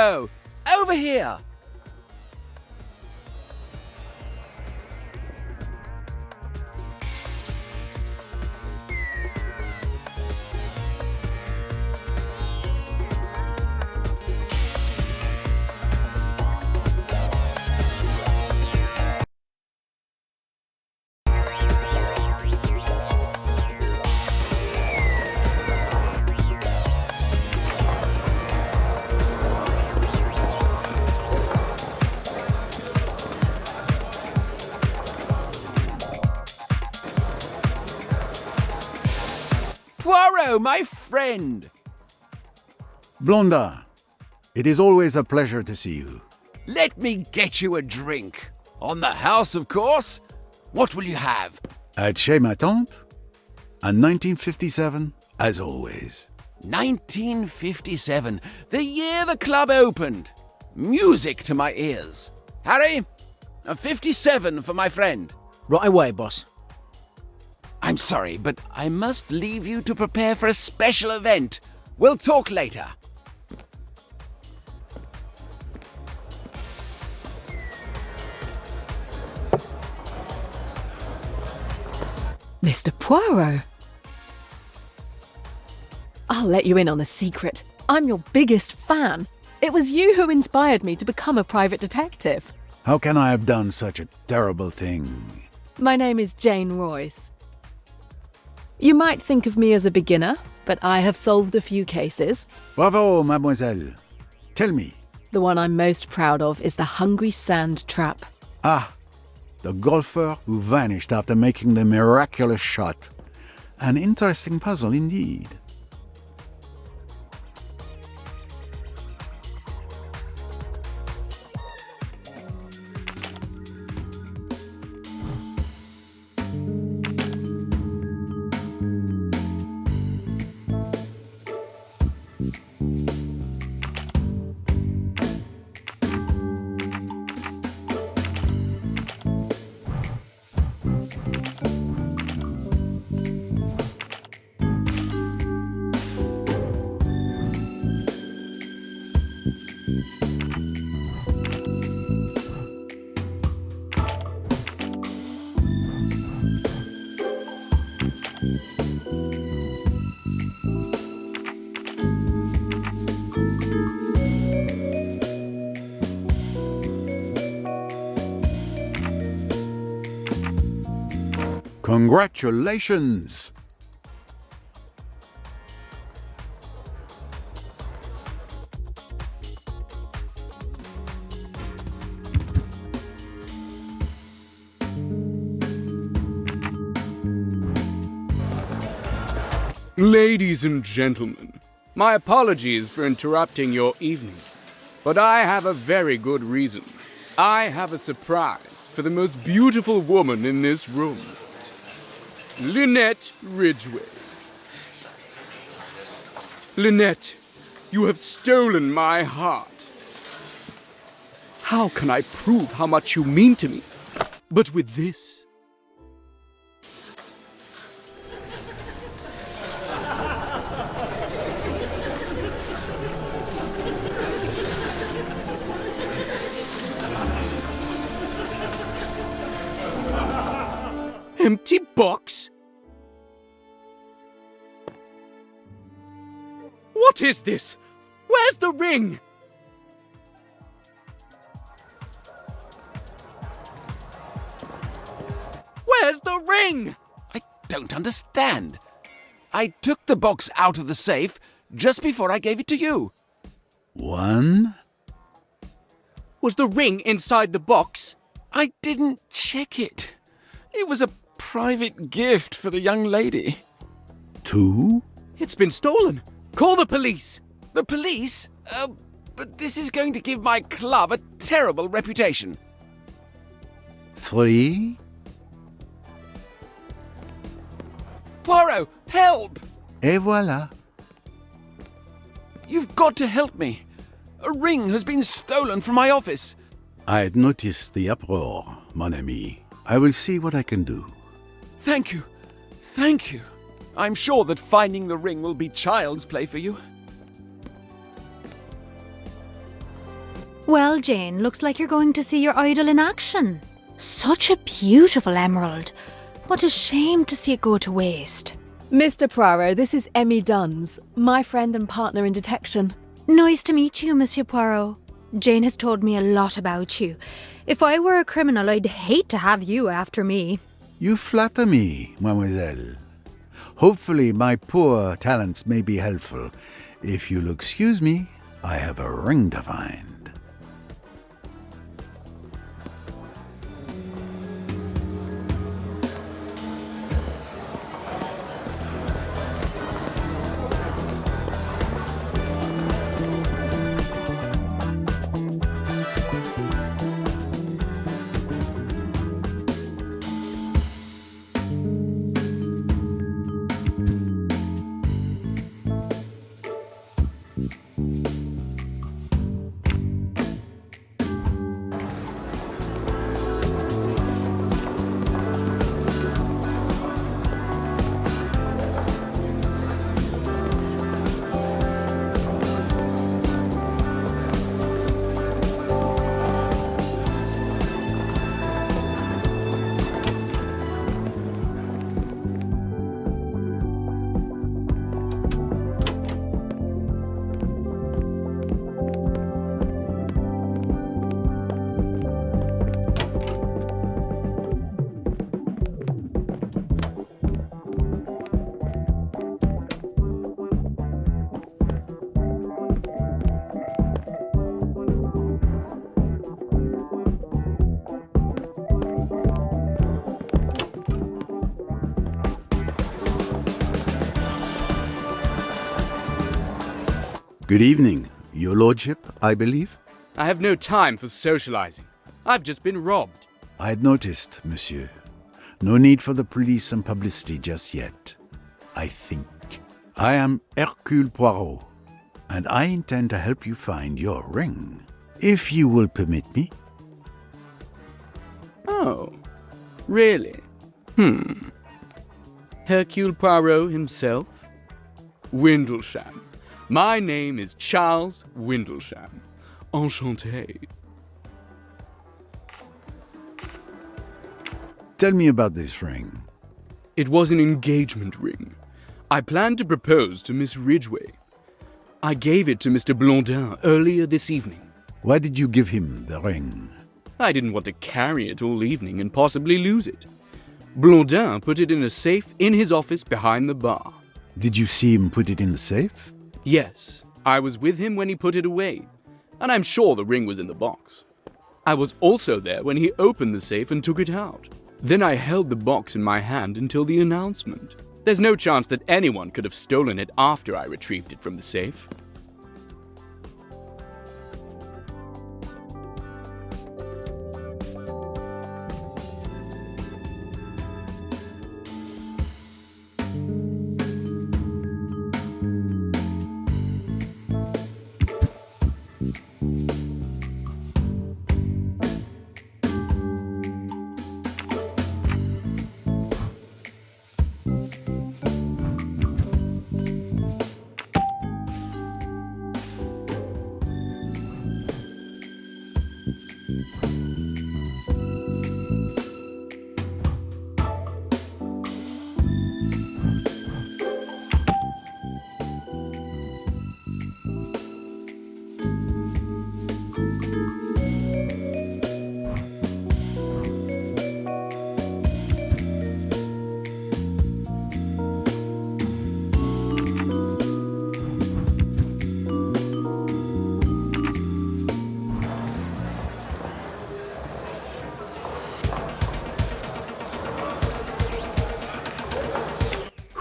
Poirot! Over here! Poirot, my friend! Blondin, it is always a pleasure to see you. Let me get you a drink. On the house, of course. What will you have? At Chez ma tante? And 1957, as always. 1957, the year the club opened. Music to my ears. Harry, a 57 for my friend. Right away, boss. I'm sorry, but I must leave you to prepare for a special event. We'll talk later. Mr. Poirot. I'll let you in on a secret. I'm your biggest fan. It was you who inspired me to become a private detective. How can I have done such a terrible thing? My name is Jane Royce. You might think of me as a beginner, but I have solved a few cases. Bravo, mademoiselle. Tell me. The one I'm most proud of is the Hungry Sand Trap. Ah, the golfer who vanished after making the miraculous shot. An interesting puzzle indeed. Congratulations! Ladies and gentlemen, my apologies for interrupting your evening, but I have a very good reason. I have a surprise for the most beautiful woman in this room. Lynette Ridgway. Lynette, you have stolen my heart. How can I prove how much you mean to me? But with this. Empty box? What is this? Where's the ring? Where's the ring? I don't understand. I took the box out of the safe just before I gave it to you. One? Was the ring inside the box? I didn't check it. It was a private gift for the young lady. Two? It's been stolen. Call the police. The police? But this is going to give my club a terrible reputation. Three? Poirot, help! Et voilà. You've got to help me. A ring has been stolen from my office. I had noticed the uproar, mon ami. I will see what I can do. Thank you. Thank you. I'm sure that finding the ring will be child's play for you. Well, Jane, looks like you're going to see your idol in action. Such a beautiful emerald. What a shame to see it go to waste. Mr. Poirot, this is Emmy Duns, my friend and partner in detection. Nice to meet you, Monsieur Poirot. Jane has told me a lot about you. If I were a criminal, I'd hate to have you after me. You flatter me, mademoiselle. Hopefully my poor talents may be helpful. If you'll excuse me, I have a ring to find. Good evening, your lordship, I believe. I have no time for socializing. I've just been robbed. I had noticed, monsieur. No need for the police and publicity just yet, I think. I am Hercule Poirot, and I intend to help you find your ring, if you will permit me. Oh, really? Hercule Poirot himself? Windlesham. My name is Charles Windlesham. Enchanté. Tell me about this ring. It was an engagement ring. I planned to propose to Miss Ridgway. I gave it to Mr. Blondin earlier this evening. Why did you give him the ring? I didn't want to carry it all evening and possibly lose it. Blondin put it in a safe in his office behind the bar. Did you see him put it in the safe? Yes, I was with him when he put it away, and I'm sure the ring was in the box. I was also there when he opened the safe and took it out. Then I held the box in my hand until the announcement. There's no chance that anyone could have stolen it after I retrieved it from the safe.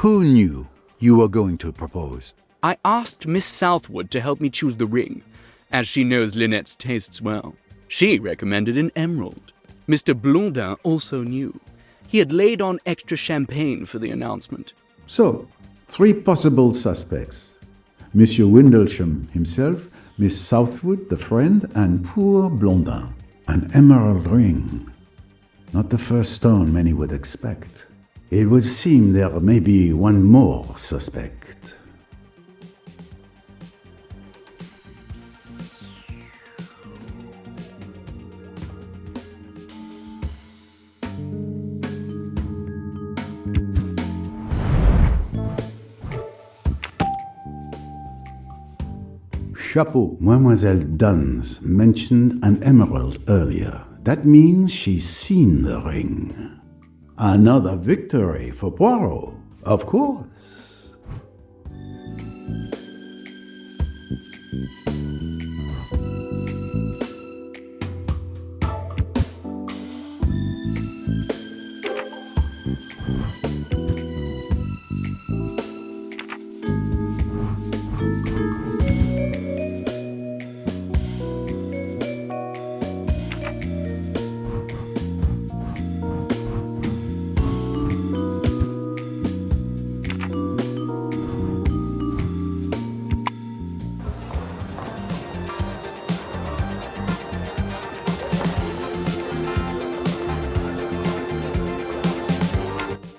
Who knew you were going to propose? I asked Miss Southwood to help me choose the ring, as she knows Lynette's tastes well. She recommended an emerald. Mr. Blondin also knew. He had laid on extra champagne for the announcement. So, 3 possible suspects. Monsieur Windlesham himself, Miss Southwood, the friend, and poor Blondin. An emerald ring. Not the first stone many would expect. It would seem there may be one more suspect. chapeau. Mademoiselle Duns mentioned an emerald earlier. That means she's seen the ring. Another victory for Poirot, of course.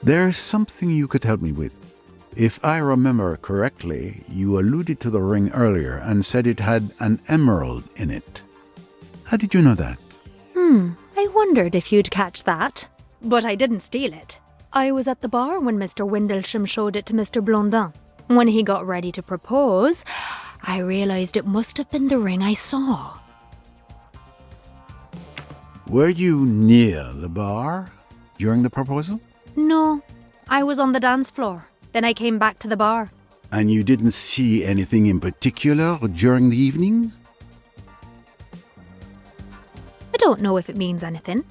There's something you could help me with. If I remember correctly, you alluded to the ring earlier and said it had an emerald in it. How did you know that? I wondered if you'd catch that. But I didn't steal it. I was at the bar when Mr. Windlesham showed it to Mr. Blondin. When he got ready to propose, I realised it must have been the ring I saw. Were you near the bar during the proposal? No, I was on the dance floor. Then I came back to the bar. And you didn't see anything in particular during the evening? I don't know if it means anything.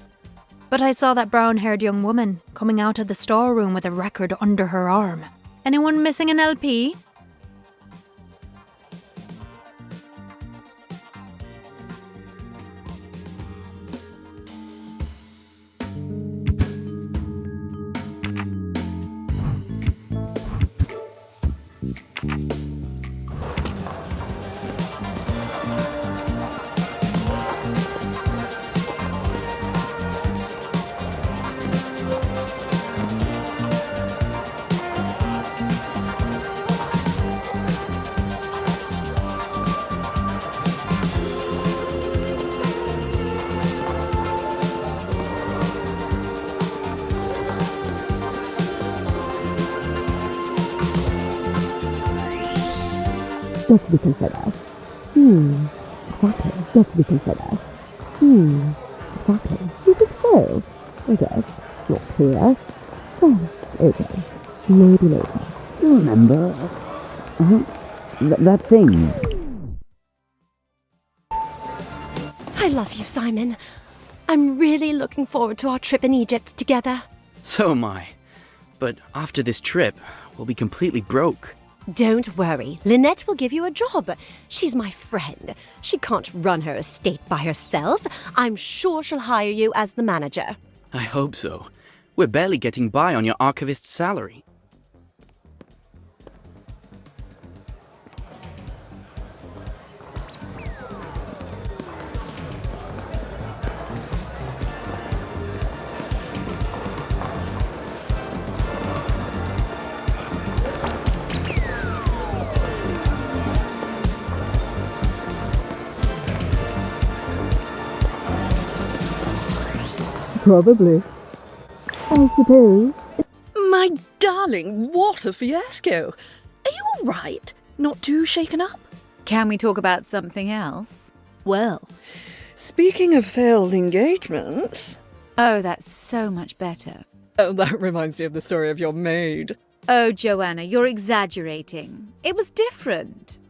But I saw that brown-haired young woman coming out of the storeroom with a record under her arm. Anyone missing an LP? Got to be considered. Exactly. Got to be considered. Exactly. You think so? Okay. Not clear. Well, okay. Maybe later. You remember? That thing. I love you, Simon. I'm really looking forward to our trip in Egypt together. So am I. But after this trip, we'll be completely broke. Don't worry, Lynette will give you a job. She's my friend. She can't run her estate by herself. I'm sure she'll hire you as the manager. I hope so. We're barely getting by on your archivist's salary. Probably. I suppose. My darling, what a fiasco. Are you all right? Not too shaken up? Can we talk about something else? Well, speaking of failed engagements... Oh, that's so much better. Oh, that reminds me of the story of your maid. Oh, Joanna, you're exaggerating. It was different.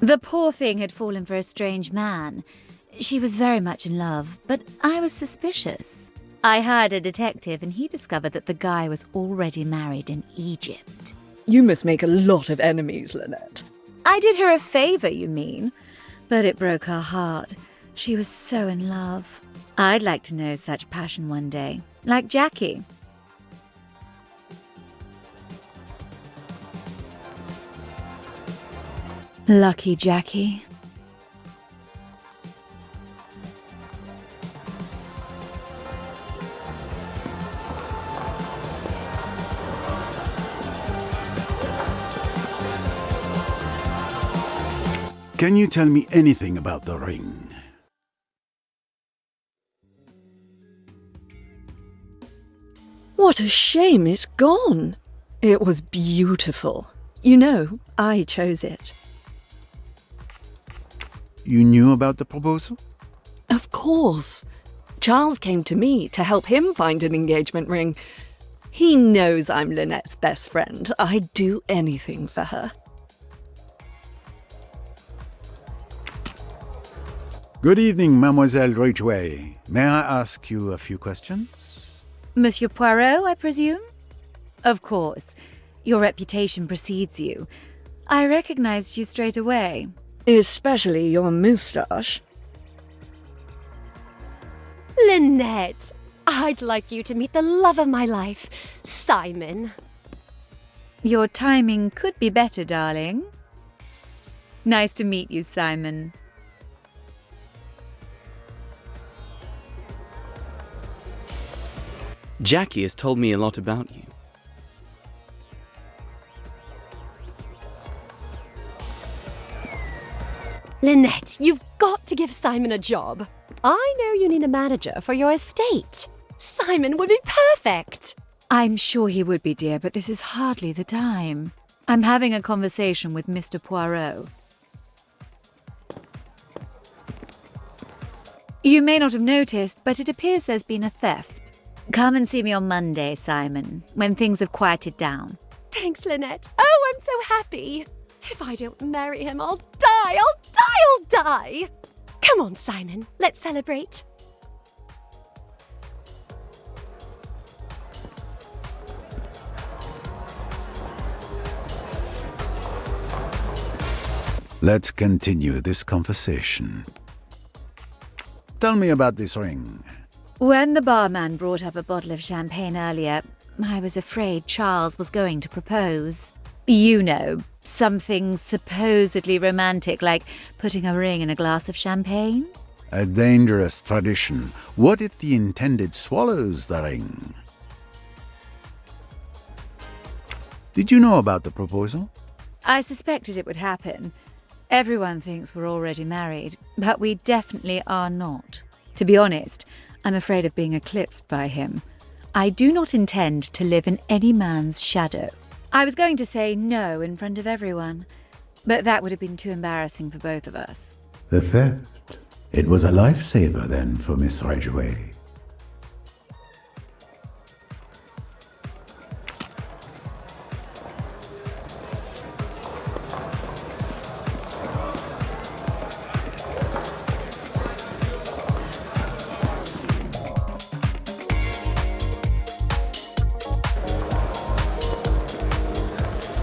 The poor thing had fallen for a strange man. She was very much in love, but I was suspicious. I hired a detective and he discovered that the guy was already married in Egypt. You must make a lot of enemies, Lynette. I did her a favour, you mean? But it broke her heart. She was so in love. I'd like to know such passion one day, like Jackie. Lucky Jackie. Can you tell me anything about the ring? What a shame it's gone. It was beautiful. You know, I chose it. You knew about the proposal? Of course. Charles came to me to help him find an engagement ring. He knows I'm Lynette's best friend. I'd do anything for her. Good evening, Mademoiselle Ridgway. May I ask you a few questions? Monsieur Poirot, I presume? Of course. Your reputation precedes you. I recognized you straight away. Especially your moustache. Lynette, I'd like you to meet the love of my life, Simon. Your timing could be better, darling. Nice to meet you, Simon. Jackie has told me a lot about you. Lynette, you've got to give Simon a job. I know you need a manager for your estate. Simon would be perfect. I'm sure he would be, dear, but this is hardly the time. I'm having a conversation with Mr. Poirot. You may not have noticed, but it appears there's been a theft. Come and see me on Monday, Simon, when things have quieted down. Thanks, Lynette. Oh, I'm so happy. If I don't marry him, I'll die. I'll die. Come on, Simon. Let's celebrate. Let's continue this conversation. Tell me about this ring. When the barman brought up a bottle of champagne earlier, I was afraid Charles was going to propose. You know, something supposedly romantic like putting a ring in a glass of champagne. A dangerous tradition. What if the intended swallows the ring? Did you know about the proposal? I suspected it would happen. Everyone thinks we're already married, but we definitely are not. To be honest, I'm afraid of being eclipsed by him. I do not intend to live in any man's shadow. I was going to say no in front of everyone, but that would have been too embarrassing for both of us. The theft. It was a lifesaver then for Miss Ridgway.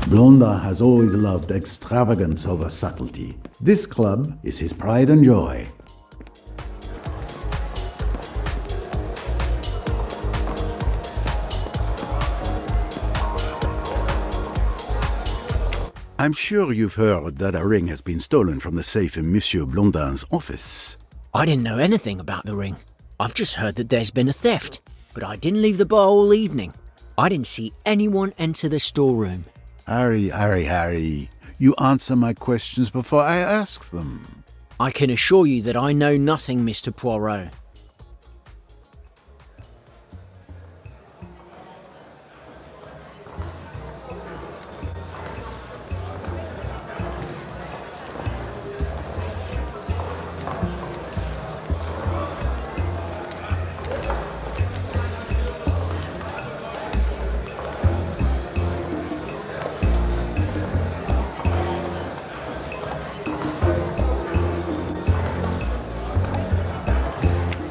Blondin has always loved extravagance over subtlety. This club is his pride and joy. I'm sure you've heard that a ring has been stolen from the safe in Monsieur Blondin's office. I didn't know anything about the ring. I've just heard that there's been a theft, but I didn't leave the bar all evening. I didn't see anyone enter the storeroom. Harry, you answer my questions before I ask them. I can assure you that I know nothing, Mr. Poirot.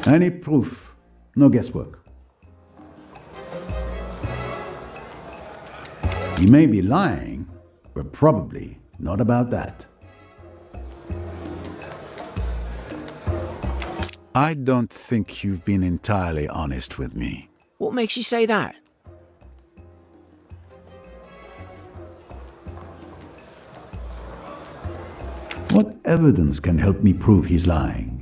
Any proof, no guesswork. He may be lying, but probably not about that. I don't think you've been entirely honest with me. What makes you say that? What evidence can help me prove he's lying?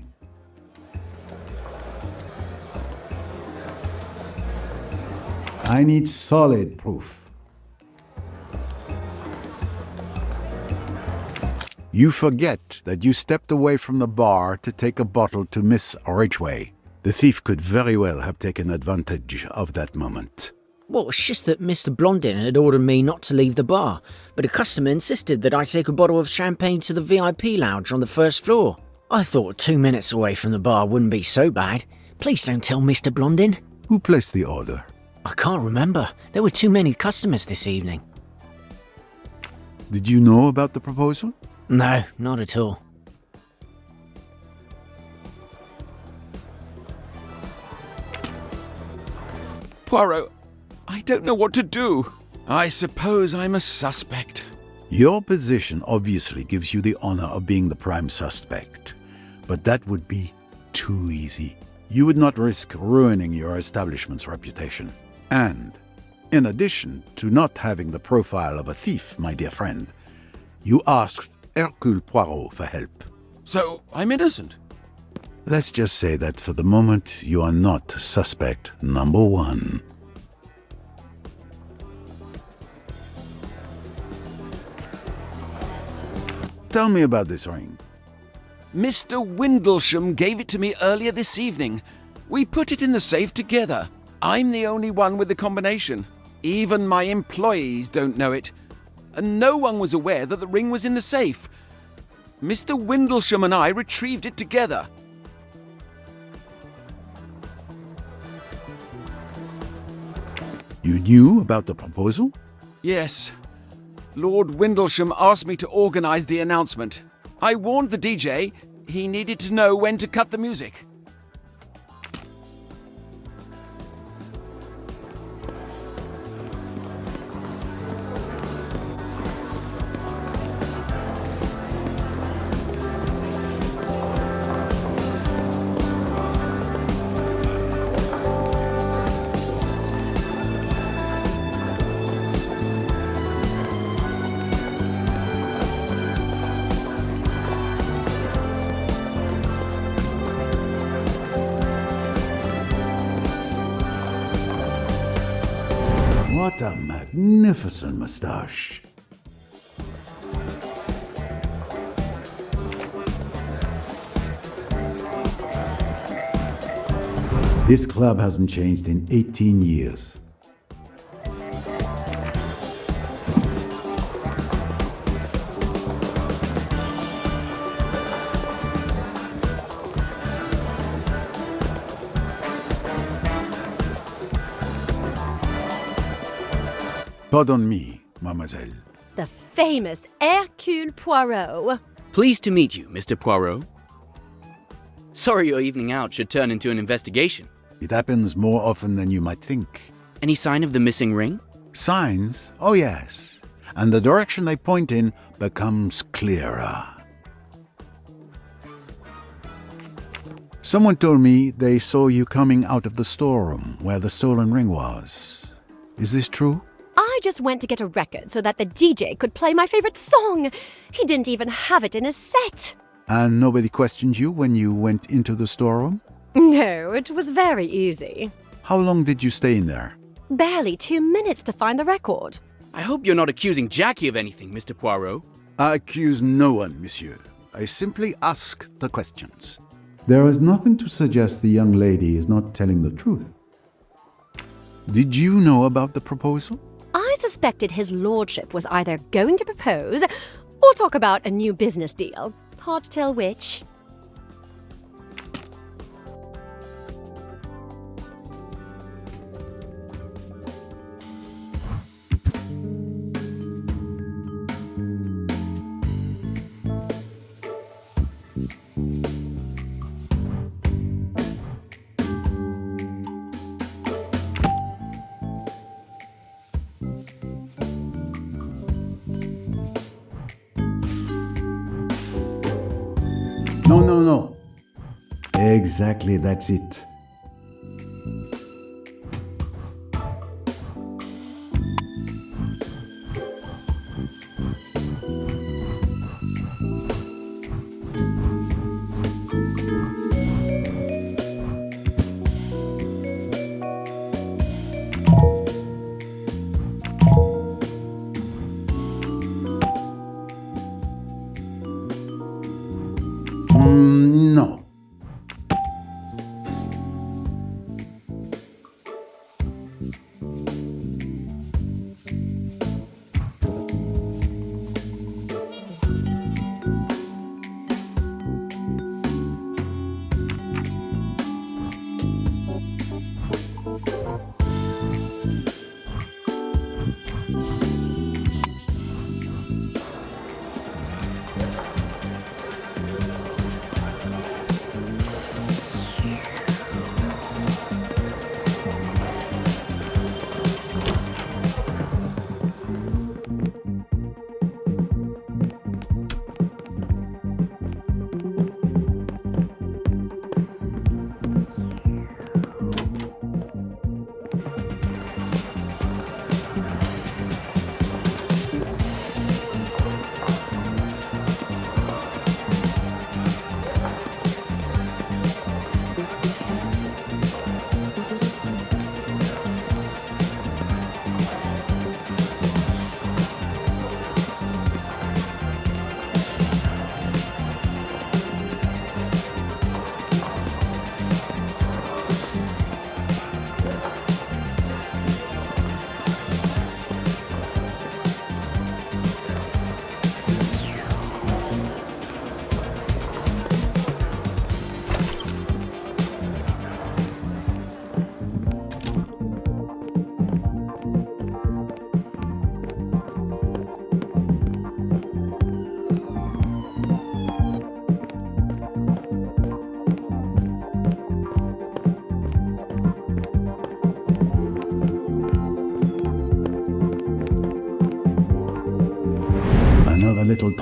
I need solid proof. You forget that you stepped away from the bar to take a bottle to Miss Ridgway. The thief could very well have taken advantage of that moment. Well, it's just that Mr. Blondin had ordered me not to leave the bar, but a customer insisted that I take a bottle of champagne to the VIP lounge on the first floor. I thought 2 minutes away from the bar wouldn't be so bad. Please don't tell Mr. Blondin. Who placed the order? I can't remember. There were too many customers this evening. Did you know about the proposal? No, not at all. Poirot, I don't know what to do. I suppose I'm a suspect. Your position obviously gives you the honor of being the prime suspect, but that would be too easy. You would not risk ruining your establishment's reputation. And, in addition to not having the profile of a thief, my dear friend, you asked Hercule Poirot for help. So, I'm innocent. Let's just say that for the moment, you are not suspect number one. Tell me about this ring. Mr. Windlesham gave it to me earlier this evening. We put it in the safe together. I'm the only one with the combination. Even my employees don't know it. And no one was aware that the ring was in the safe. Mr. Windlesham and I retrieved it together. You knew about the proposal? Yes. Lord Windlesham asked me to organize the announcement. I warned the DJ he needed to know when to cut the music. What a magnificent moustache. This club hasn't changed in 18 years. Pardon me, mademoiselle. The famous Hercule Poirot. Pleased to meet you, Mr. Poirot. Sorry your evening out should turn into an investigation. It happens more often than you might think. Any sign of the missing ring? Signs? Oh yes. And the direction they point in becomes clearer. Someone told me they saw you coming out of the storeroom where the stolen ring was. Is this true? I just went to get a record so that the DJ could play my favorite song. He didn't even have it in his set. And nobody questioned you when you went into the storeroom? No, it was very easy. How long did you stay in there? Barely 2 minutes to find the record. I hope you're not accusing Jackie of anything, Mr. Poirot. I accuse no one, monsieur. I simply ask the questions. There is nothing to suggest the young lady is not telling the truth. Did you know about the proposal? I suspected his lordship was either going to propose or talk about a new business deal. Hard to tell which. No. Exactly, that's it. No.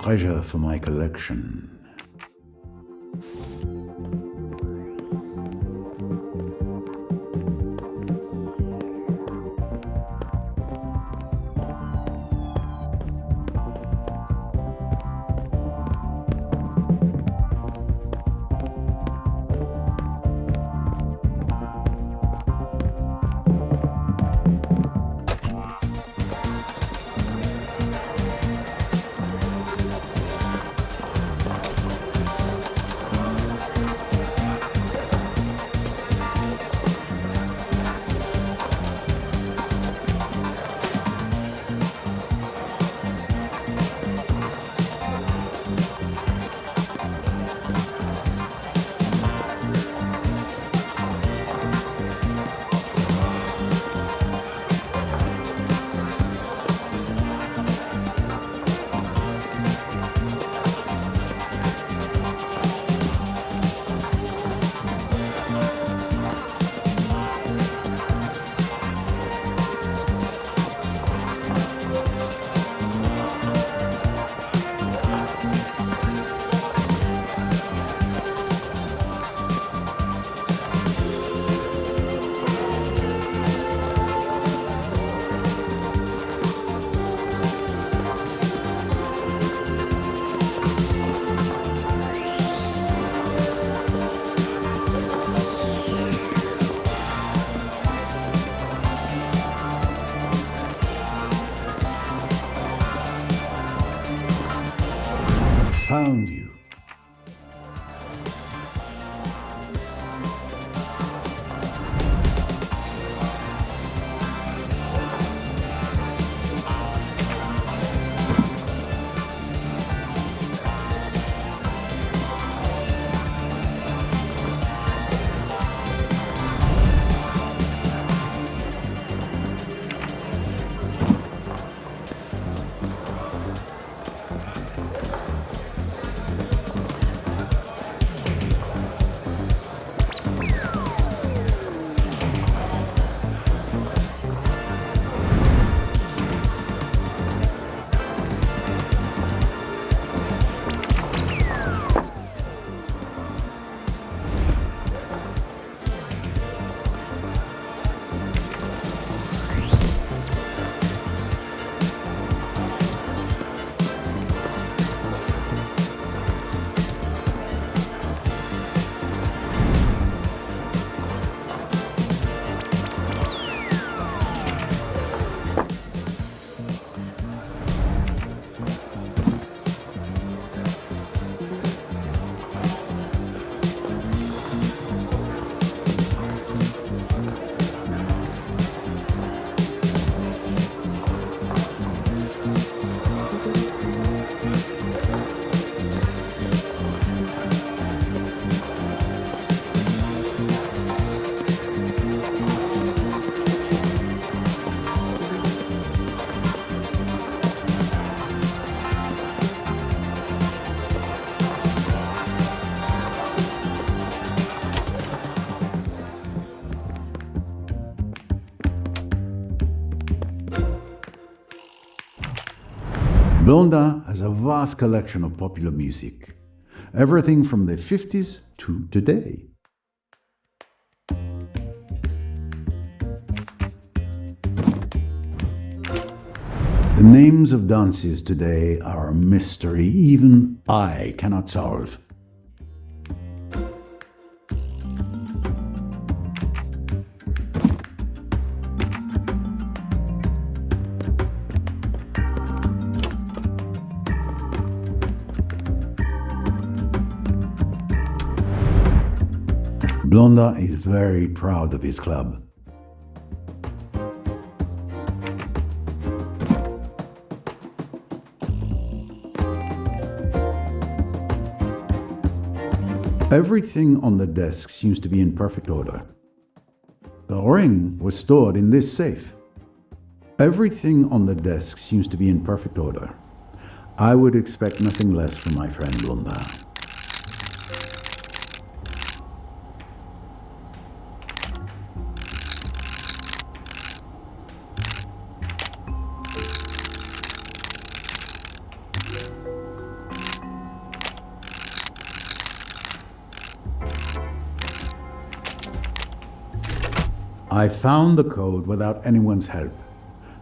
treasure for my collection. Found you. Blondin has a vast collection of popular music, everything from the 50s to today. The names of dances today are a mystery even I cannot solve. Blondin is very proud of his club. Everything on the desk seems to be in perfect order. The ring was stored in this safe. Everything on the desk seems to be in perfect order. I would expect nothing less from my friend Blondin. I found the code without anyone's help.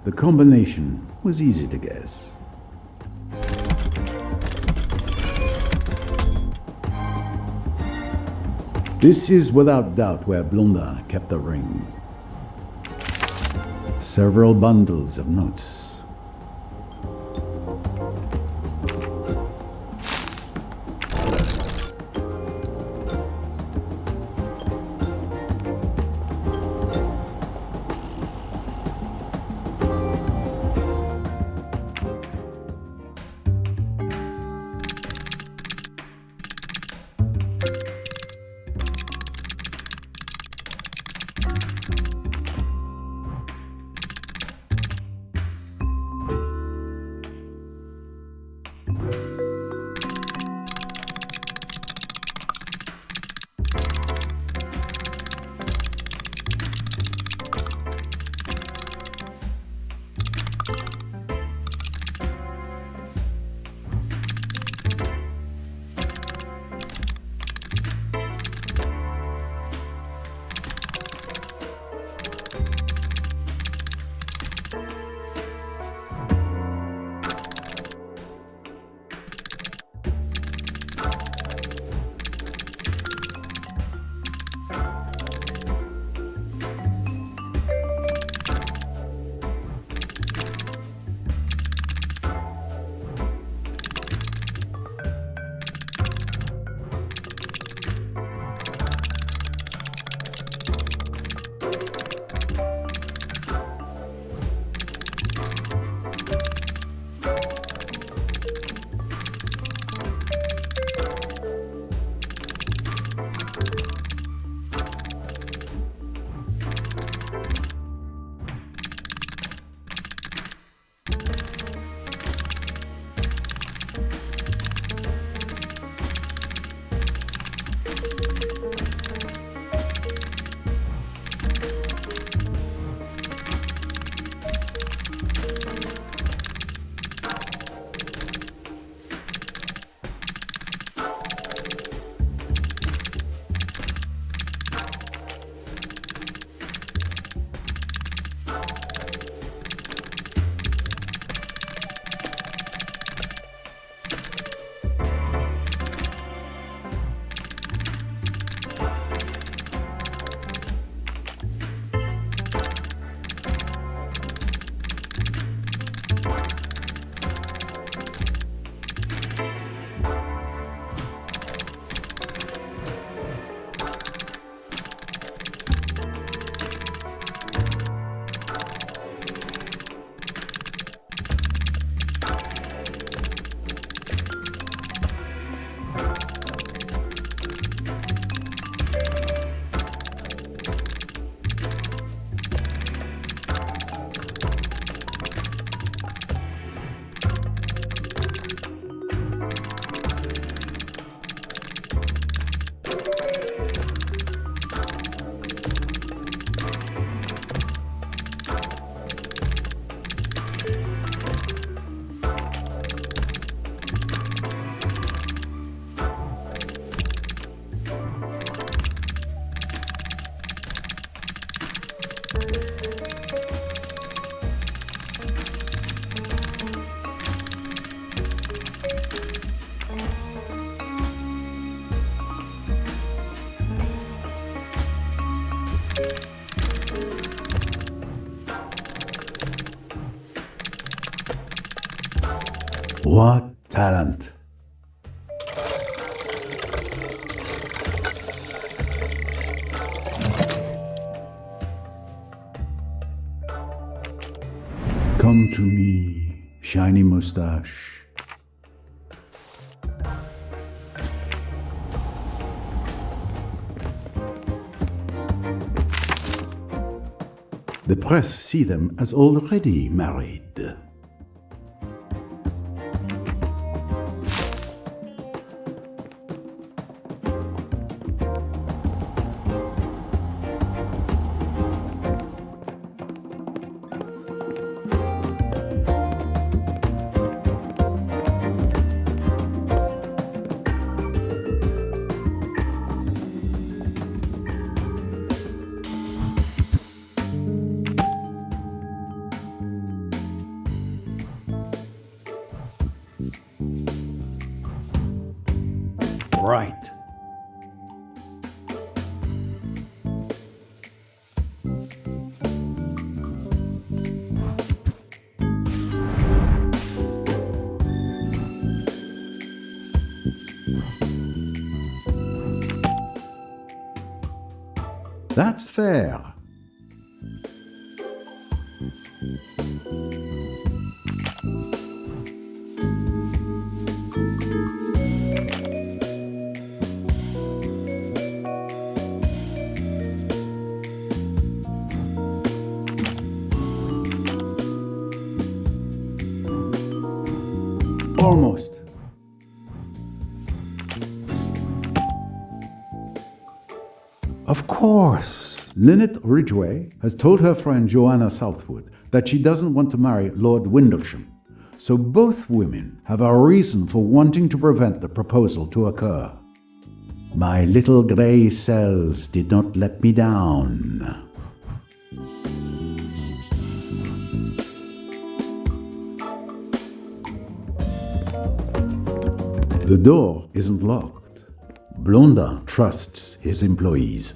The combination was easy to guess. This is without doubt where Blondin kept the ring. Several bundles of notes. What talent! Come to me, shiny mustache. The press see them as already married. right. That's fair. Almost. Of course, Lynette Ridgway has told her friend Joanna Southwood that she doesn't want to marry Lord Windlesham. So both women have a reason for wanting to prevent the proposal to occur. My little grey cells did not let me down. The door isn't locked. Blondin trusts his employees.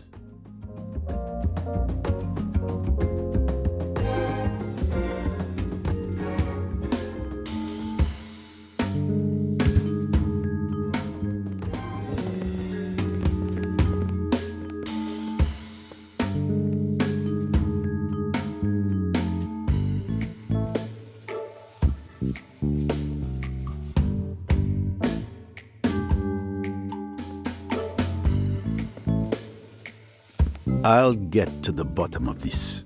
I'll get to the bottom of this.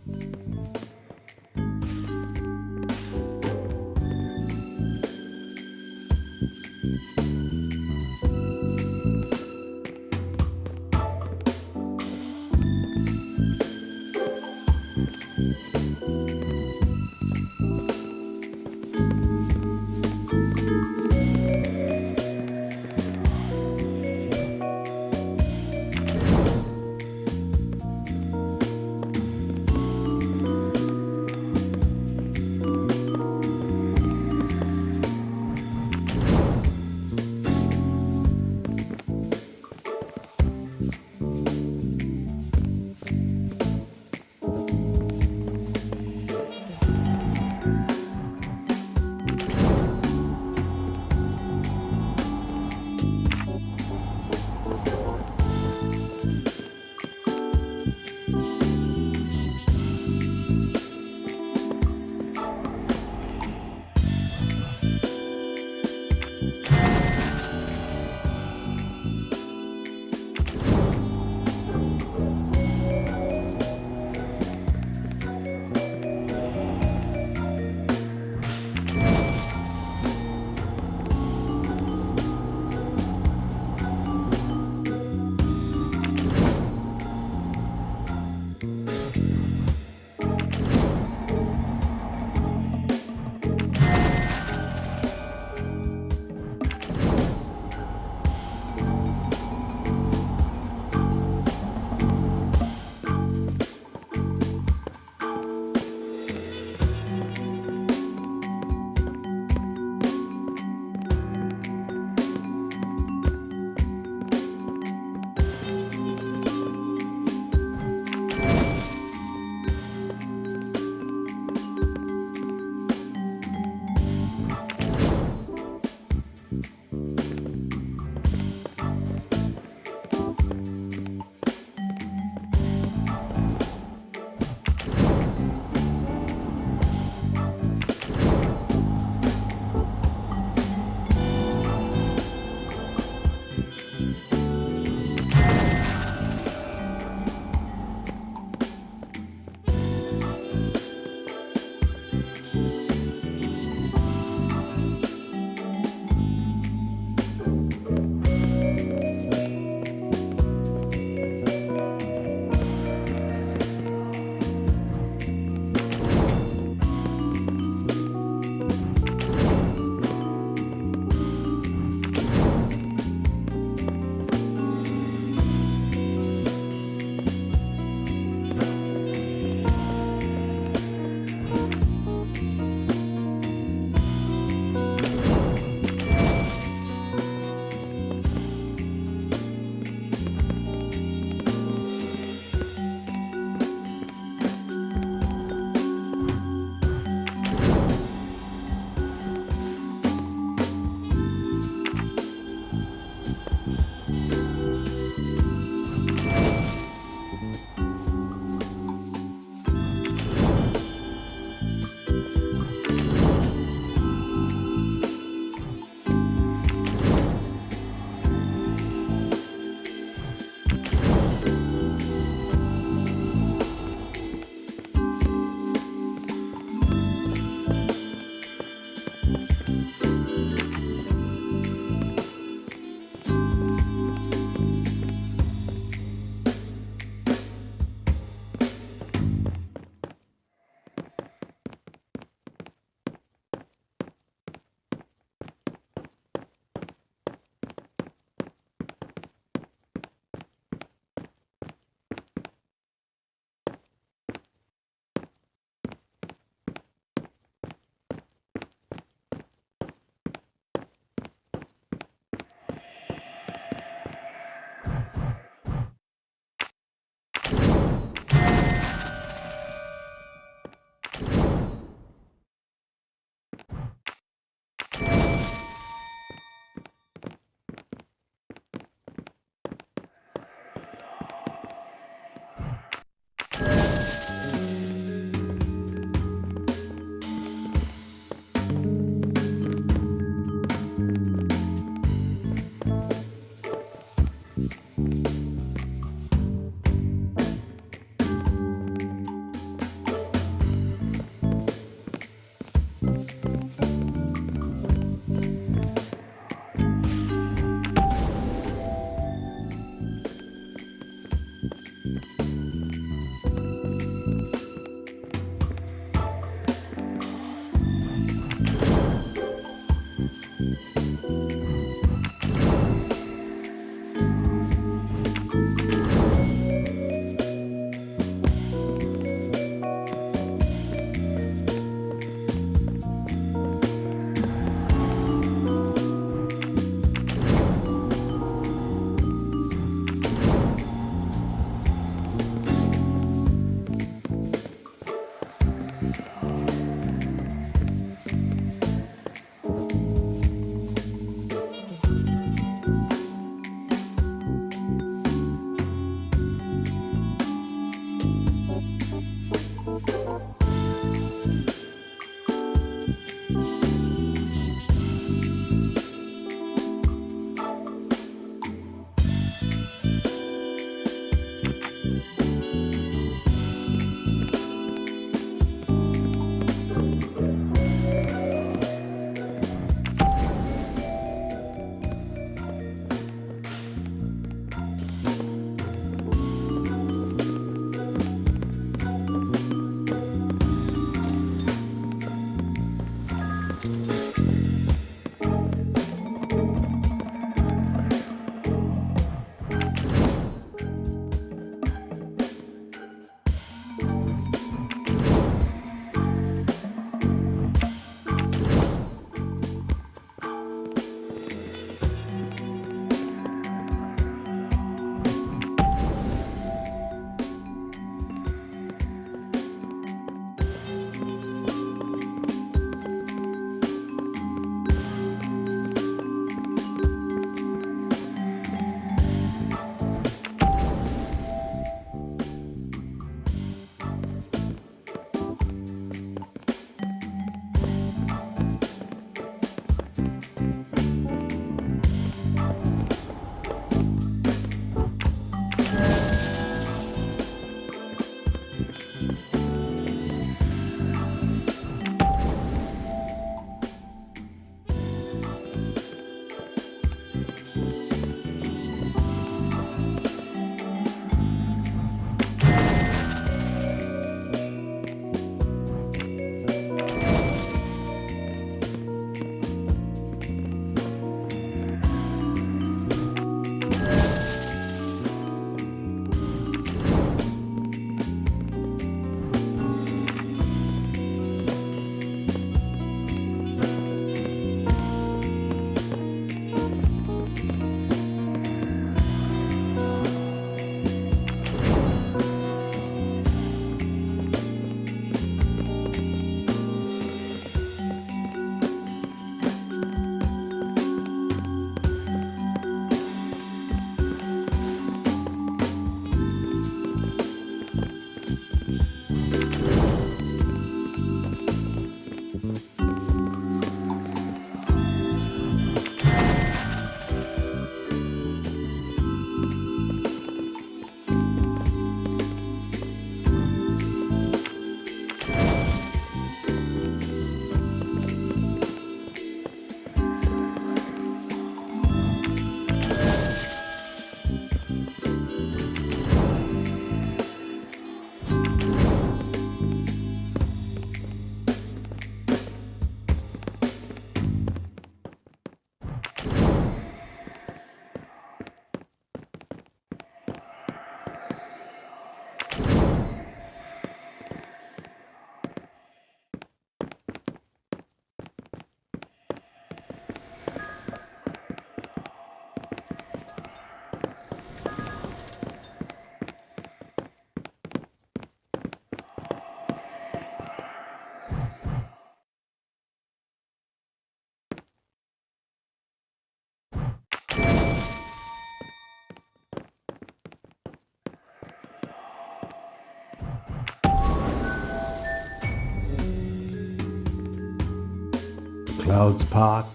clouds part,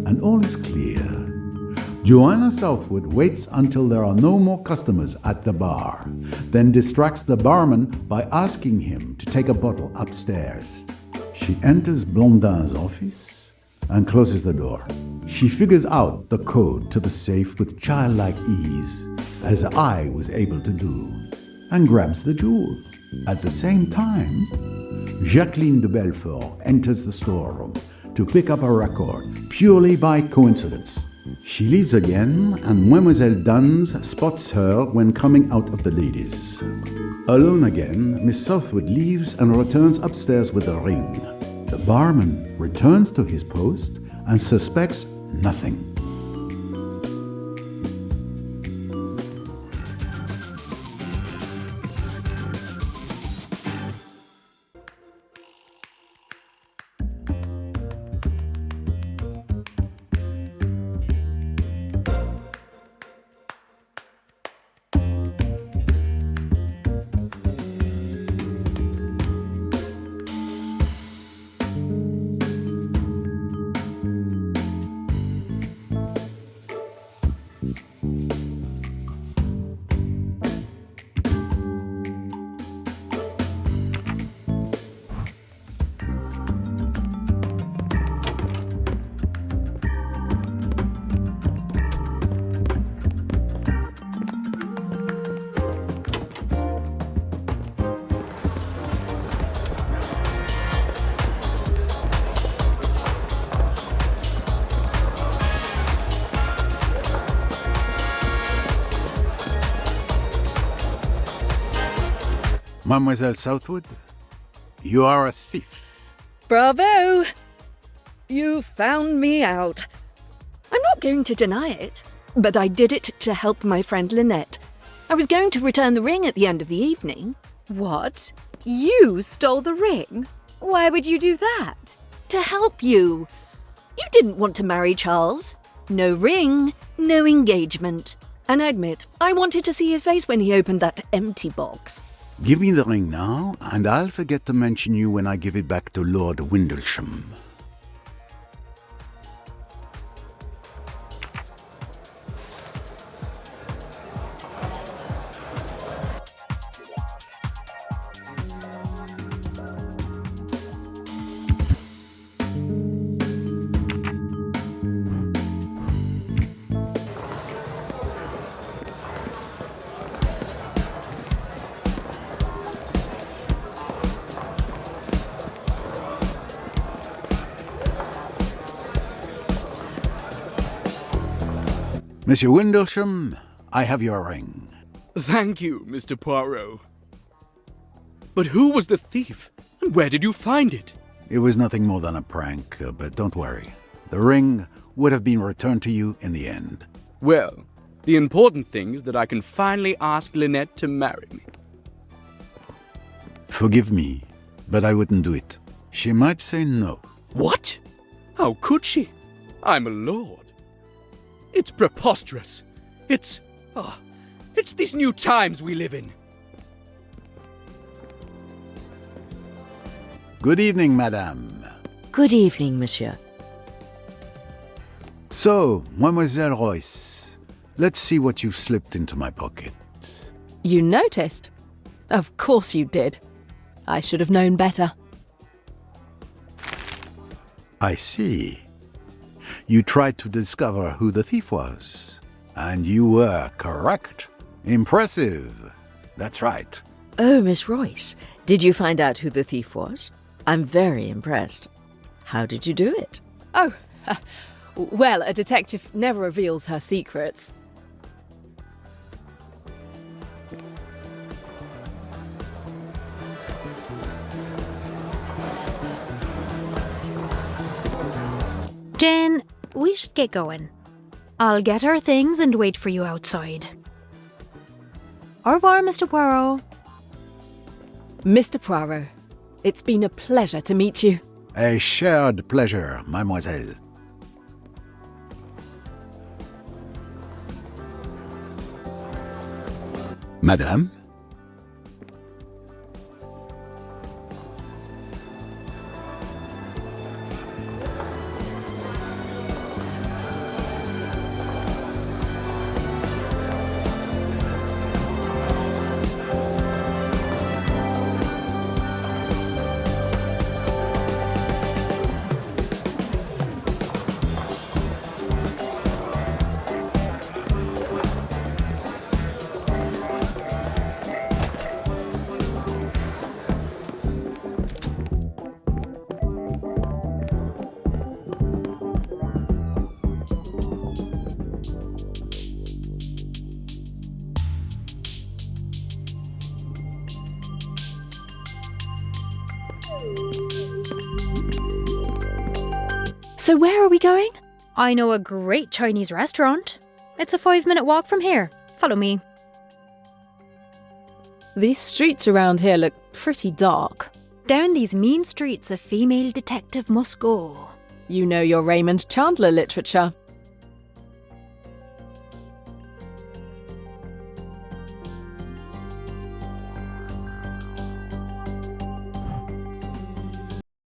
and all is clear. Joanna Southwood waits until there are no more customers at the bar, then distracts the barman by asking him to take a bottle upstairs. She enters Blondin's office and closes the door. She figures out the code to the safe with childlike ease, as I was able to do, and grabs the jewel. At the same time, Jacqueline de Belfort enters the storeroom to pick up a record purely by coincidence. She leaves again, and Mademoiselle Duns spots her when coming out of the ladies. Alone again, Miss Southwood leaves and returns upstairs with the ring. The barman returns to his post and suspects nothing. Mademoiselle Southwood, you are a thief. Bravo! You found me out. I'm not going to deny it, but I did it to help my friend Lynette. I was going to return the ring at the end of the evening. What? You stole the ring? Why would you do that? To help you. You didn't want to marry Charles. No ring, no engagement. And I admit, I wanted to see his face when he opened that empty box. Give me the ring now, and I'll forget to mention you when I give it back to Lord Windlesham. Monsieur Windlesham, I have your ring. Thank you, Mr. Poirot. But who was the thief, and where did you find it? It was nothing more than a prank, but don't worry. The ring would have been returned to you in the end. Well, the important thing is that I can finally ask Lynette to marry me. Forgive me, but I wouldn't do it. She might say no. What? How could she? I'm a lord. It's preposterous. It's these new times we live in. Good evening, madame. Good evening, monsieur. So, Mademoiselle Royce, let's see what you've slipped into my pocket. You noticed? Of course you did. I should have known better. I see. You tried to discover who the thief was, and you were correct. Impressive. That's right. Oh, Miss Royce, did you find out who the thief was? I'm very impressed. How did you do it? Oh, well, a detective never reveals her secrets. Jane, we should get going. I'll get our things and wait for you outside. Au revoir, Mr. Poirot. Mr. Poirot, it's been a pleasure to meet you. A shared pleasure, mademoiselle. Madame? So where are we going? I know a great Chinese restaurant. It's a 5-minute walk from here. Follow me. These streets around here look pretty dark. Down these mean streets a female detective must go. You know your Raymond Chandler literature.